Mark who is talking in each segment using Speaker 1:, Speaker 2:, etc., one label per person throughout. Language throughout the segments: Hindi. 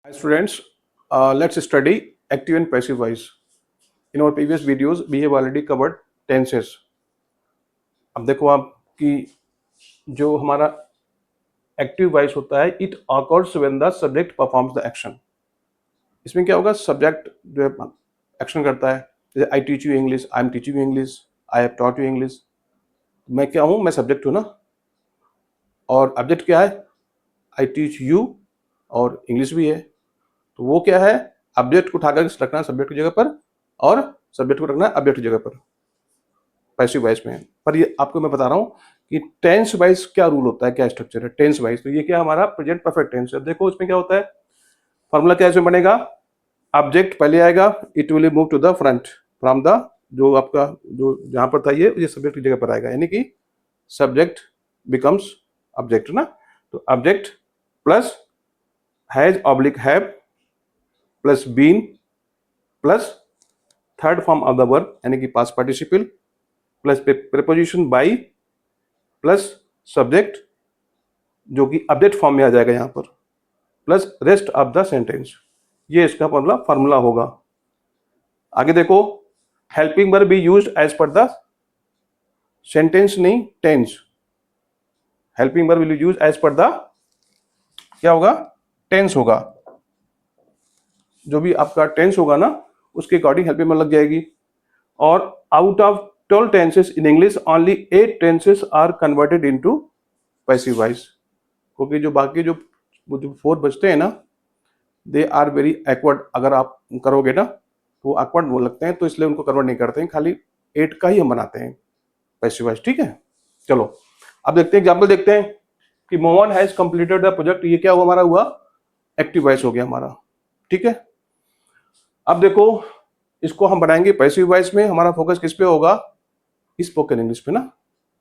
Speaker 1: Hi students, let's study active and passive voice. In our previous videos, we have already covered tenses. अब देखो आप कि जो हमारा एक्टिव वॉइस होता है, it occurs when the subject performs the action. इसमें क्या होगा, सब्जेक्ट जो है एक्शन करता है. जैसे I teach you English, I am teaching you English, I have taught you English. मैं क्या हूँ, मैं सब्जेक्ट हूँ ना, और ऑब्जेक्ट क्या है, आई टीच यू, और इंग्लिश भी है. तो वो क्या है, ऑब्जेक्ट को उठाकर रखना है सब्जेक्ट की जगह पर, और सब्जेक्ट को रखना है ऑब्जेक्ट की जगह पर. पैसिव वॉइस में. पर ये आपको मैं बता रहा हूँ कि टेंस वाइज क्या रूल होता है, क्या स्ट्रक्चर है टेंस वाइज. तो ये क्या हमारा प्रेजेंट परफेक्ट टेंस है. देखो इसमें क्या होता है, फॉर्मूला क्या इसमें बनेगा, ऑब्जेक्ट पहले आएगा, it will move to the front from the, जो आपका जो जहां पर था ये सब्जेक्ट की जगह पर आएगा, यानी कि सब्जेक्ट बिकम्स ऑब्जेक्ट ना. तो object plus has oblique have plus been plus third form of the verb यानी कि past participle plus preposition by plus subject जो कि ऑब्जेक्ट फॉर्म में आ जाएगा यहां पर, plus rest of the sentence. ये इसका फॉर्मूला होगा. आगे देखो, helping verb be used as per the sentence, नहीं tense. Helping verb will use as per the, क्या होगा, टेंस होगा. जो भी आपका टेंस होगा ना, उसके अकॉर्डिंग हेल्पिंग वर्ब लग जाएगी. और out of 12 tenses in English, only 8 tenses are converted into passive voice. क्योंकि जो बाकी जो 4 बचते हैं ना, दे आर वेरी एक्वर्ड. अगर आप करोगे ना तो वो एक्वर्ड बोल लगते हैं, तो इसलिए उनको कन्वर्ट नहीं करते हैं. खाली 8 का ही हम बनाते हैं पैसिव वॉइस. ठीक है, चलो अब देखते हैं, एग्जाम्पल देखते हैं कि Mohan has completed the project. ये क्या हुआ, हमारा हुआ एक्टिव वॉइस हो गया हमारा. ठीक है, अब देखो इसको हम बनाएंगे पैसिव वॉइस में. हमारा फोकस किस पे होगा, स्पोकन इंग्लिश पे ना.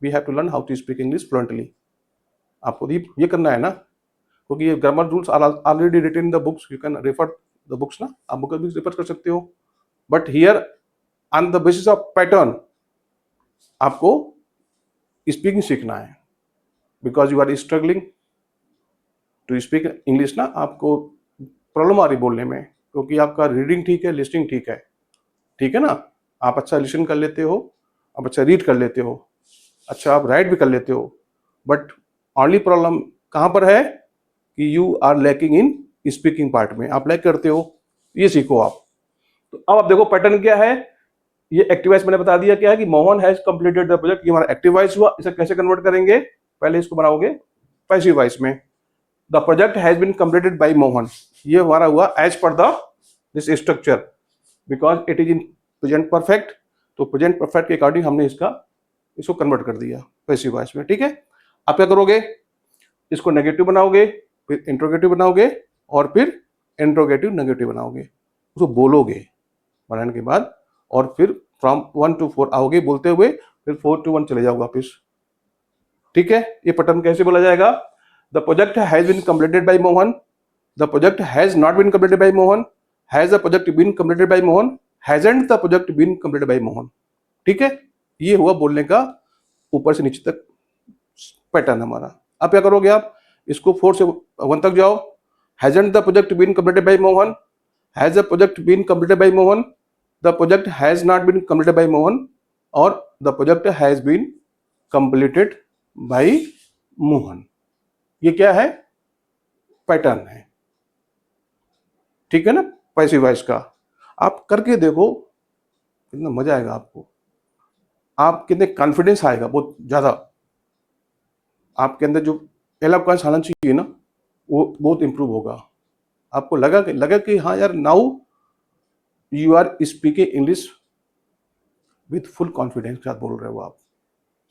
Speaker 1: We have to learn how to speak English fluently. आपको ये करना है ना, क्योंकि ये grammar rules are already written in the books. You can refer the books ना, आप बुक भी रेफर कर सकते हो. But here on the basis of pattern आपको स्पीकिंग सीखना है, because you are struggling to speak English ना. आपको प्रॉब्लम आ रही बोलने में, क्योंकि आपका रीडिंग ठीक है, लिसनिंग ठीक है. ठीक है ना, आप अच्छा लिसन कर लेते हो, आप अच्छा रीड कर लेते हो, अच्छा आप राइट भी कर लेते हो. बट ओनली प्रॉब्लम कहाँ पर है कि you are lacking in speaking part में. आप लैक करते हो, ये सीखो आप. तो अब आप देखो पैटर्न क्या है. ये एक्टिव वॉइस मैंने बता दिया क्या है कि Mohan has completed the project. ये हमारा एक्टिव वॉइस हुआ. इसे कैसे कन्वर्ट करेंगे, पहले इसको बनाओगे पैसिव वॉइस में. The project has been completed by Mohan. ये हमारा हुआ as per the this structure, because it is in present perfect. तो प्रेजेंट परफेक्ट के अकॉर्डिंग हमने इसको कन्वर्ट कर दिया पैसिव वॉइस में. ठीक है, आप क्या करोगे, इसको नेगेटिव बनाओगे, फिर इंट्रोगेटिव बनाओगे, और फिर इंट्रोगेटिव नेगेटिव बनाओगे. उसको बोलोगे बनाने के बाद, और फिर फ्रॉम 1 to 4 आओगे बोलते हुए, फिर 4 to 1 चले जाओ वापिस. ठीक है, ये पैटर्न कैसे बोला जाएगा, the project has been completed by Mohan, the project has not been completed by Mohan, has the project been completed by Mohan, hasn't the project been completed by Mohan. ठीक है, ये हुआ बोलने का ऊपर से नीचे तक पैटर्न हमारा. अब क्या करोगे, आप इसको 4 से 1 तक जाओ. Hasn't the project been completed by Mohan, has the project been completed by Mohan, the project has not been completed by Mohan, और the project has been completed by Mohan. ये क्या है, पैटर्न है. ठीक है ना, पैसिव वॉइस का. आप करके देखो, कितना मजा आएगा आपको. आप कितने कॉन्फिडेंस आएगा, बहुत ज्यादा. आपके अंदर जो एलोक्वेंस आना चाहिए ना, वो बहुत इंप्रूव होगा. आपको लगा कि हाँ यार, now you are speaking English with full confidence के साथ बोल रहे हो आप.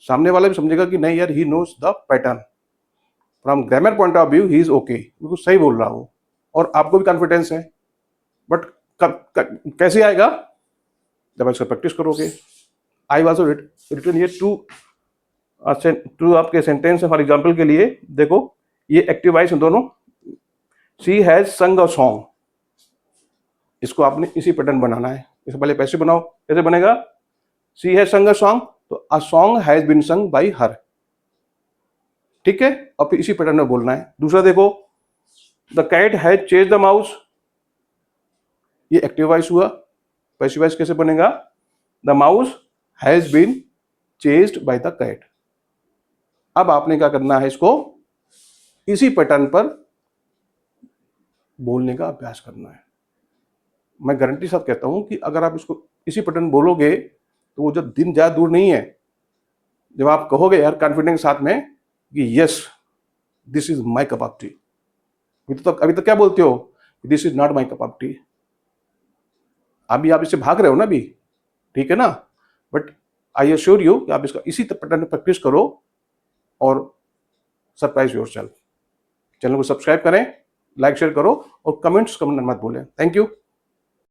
Speaker 1: सामने वाला भी समझेगा कि नहीं यार, he knows the pattern. From grammar point of view he is okay, बिल्कुल सही बोल रहा हो, और आपको भी कॉन्फिडेंस है. बट कैसे आएगा, जब इसका प्रैक्टिस करोगे. आई वाज रिटन ये टू आपके सेंटेंस है. फॉर एग्जाम्पल के लिए देखो, ये एक्टिव वॉइस दोनों. शी हैज संग अ सॉन्ग, इसको आपने इसी पैटर्न बनाना है. इससे पहले पैसे बनाओ, कैसे बनेगा, शी हैज संग अ सॉन्ग, तो a song has been sung by her. ठीक है, और फिर इसी पैटर्न में बोलना है. दूसरा देखो, the cat has chase the mouse, ये एक्टिव वॉइस हुआ। पैसिव वॉइस कैसे बनेगा? The mouse has been chased by the cat. अब आपने क्या करना है, इसको इसी पैटर्न पर बोलने का अभ्यास करना है। मैं गारंटी साथ कहता हूं कि अगर आप इसको इसी पैटर्न बोलोगे तो वो जो दिन ज्यादा दूर नहीं है जब आप कहोगे यार कॉन्फिडेंस साथ में कि yes this is my cup of T. अभी तो क्या बोलते हो, this is not my cup of T. अभी आप इससे भाग रहे हो ना अभी, ठीक है ना। बट आई एश्योर यू कि आप इसका इसी पैटर्न में प्रैक्टिस करो और सरप्राइज योरसेल्फ। चैनल को सब्सक्राइब करें, लाइक शेयर करो और कमेंट्स मत भूलें। Thank you.